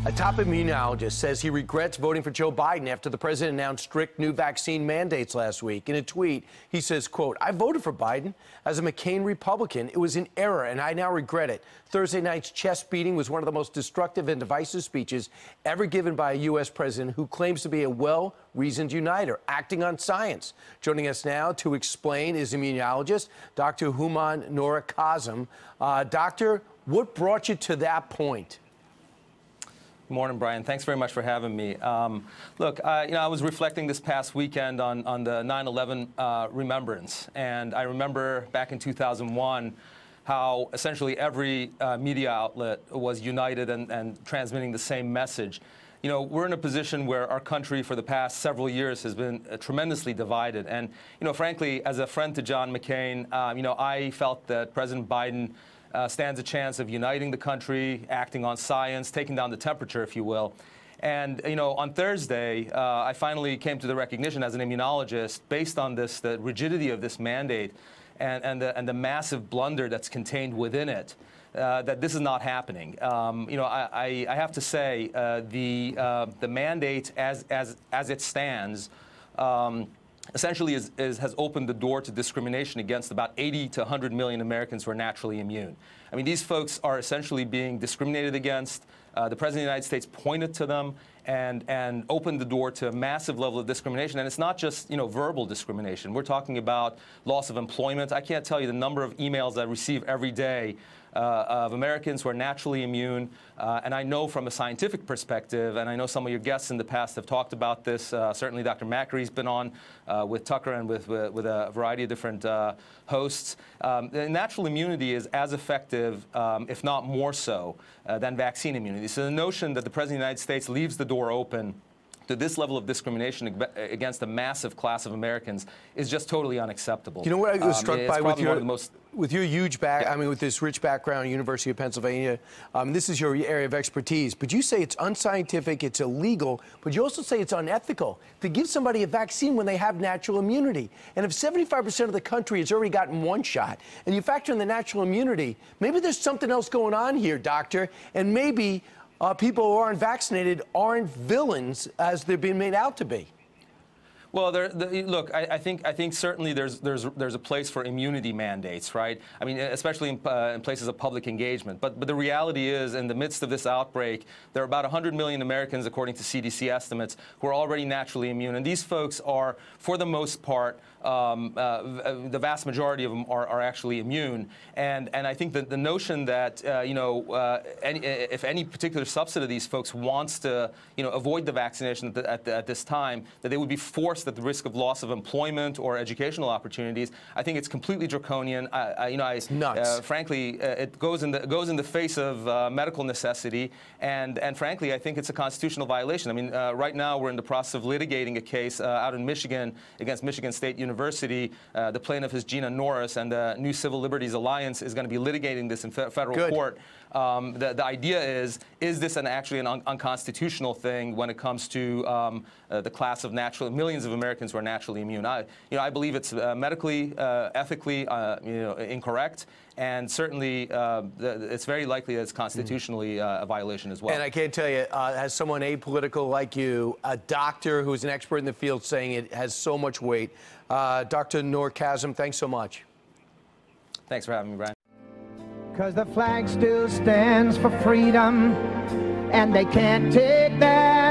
A top immunologist says he regrets voting for Joe Biden after the president announced strict new vaccine mandates last week. In a tweet, he says, quote, "I voted for Biden as a McCain Republican. It was an error, and I now regret it. Thursday night's chest beating was one of the most destructive and divisive speeches ever given by a U.S. president who claims to be a well-reasoned uniter, acting on science." Joining us now to explain is immunologist Dr. Houman Noor-Kazim. Doctor, what brought you to that point? Good morning, Brian. Thanks very much for having me. Look, I was reflecting this past weekend on the 9/11 remembrance, and I remember back in 2001 how essentially every media outlet was united and transmitting the same message. You know, we're in a position where our country for the past several years has been tremendously divided. And, you know, frankly, as a friend to John McCain, I felt that President Biden stands a chance of uniting the country, acting on science, taking down the temperature, if you will. And, you know, on Thursday, I finally came to the recognition as an immunologist, based on this, the rigidity of this mandate and the massive blunder that's contained within it, that this is not happening. I have to say, the mandate as it stands, essentially has opened the door to discrimination against about 80 to 100 million Americans who are naturally immune. I mean, these folks are essentially being discriminated against. The President of the United States pointed to them and opened the door to a massive level of discrimination. And it's not just, verbal discrimination. We're talking about loss of employment. I can't tell you the number of emails I receive every day of Americans who are naturally immune. And I know from a scientific perspective, and I know some of your guests in the past have talked about this, certainly Dr. Macary's been on with Tucker and with a variety of different hosts. Natural immunity is as effective, if not more so, than vaccine immunity. So the notion that the President of the United States leaves the door open to this level of discrimination against a massive class of Americans is just totally unacceptable. You know what I was struck by with your huge with this rich background, University of Pennsylvania, this is your area of expertise, but you say it's unscientific, it's illegal, but you also say it's unethical to give somebody a vaccine when they have natural immunity. And if 75% of the country has already gotten one shot, and you factor in the natural immunity, maybe there's something else going on here, doctor, and maybe people who aren't vaccinated aren't villains as they're being made out to be. Well, look, I think certainly there's a place for immunity mandates, right? I mean, especially in places of public engagement. But the reality is, in the midst of this outbreak, there are about 100 million Americans, according to CDC estimates, who are already naturally immune. And these folks are, for the most part, the vast majority of them are actually immune. And I think that the notion that if any particular subset of these folks wants to avoid the vaccination at this time, that they would be forced at the risk of loss of employment or educational opportunities, I think it's completely draconian. It's nuts. Frankly, it goes in the face of medical necessity, and frankly, I think it's a constitutional violation. I mean, right now we're in the process of litigating a case out in Michigan against Michigan State University. The plaintiff is Gina Norris, and the New Civil Liberties Alliance is going to be litigating this in federal court. The idea is this actually an unconstitutional thing when it comes to the class of millions of Americans who are naturally immune? I believe it's medically, ethically, incorrect, and certainly it's very likely that it's constitutionally a violation as well. And I can't tell you, as someone apolitical like you, a doctor who's an expert in the field saying it has so much weight. Dr. Noor-Kazim, thanks so much. Thanks for having me, Brian. 'Cause the flag still stands for freedom, and they can't take that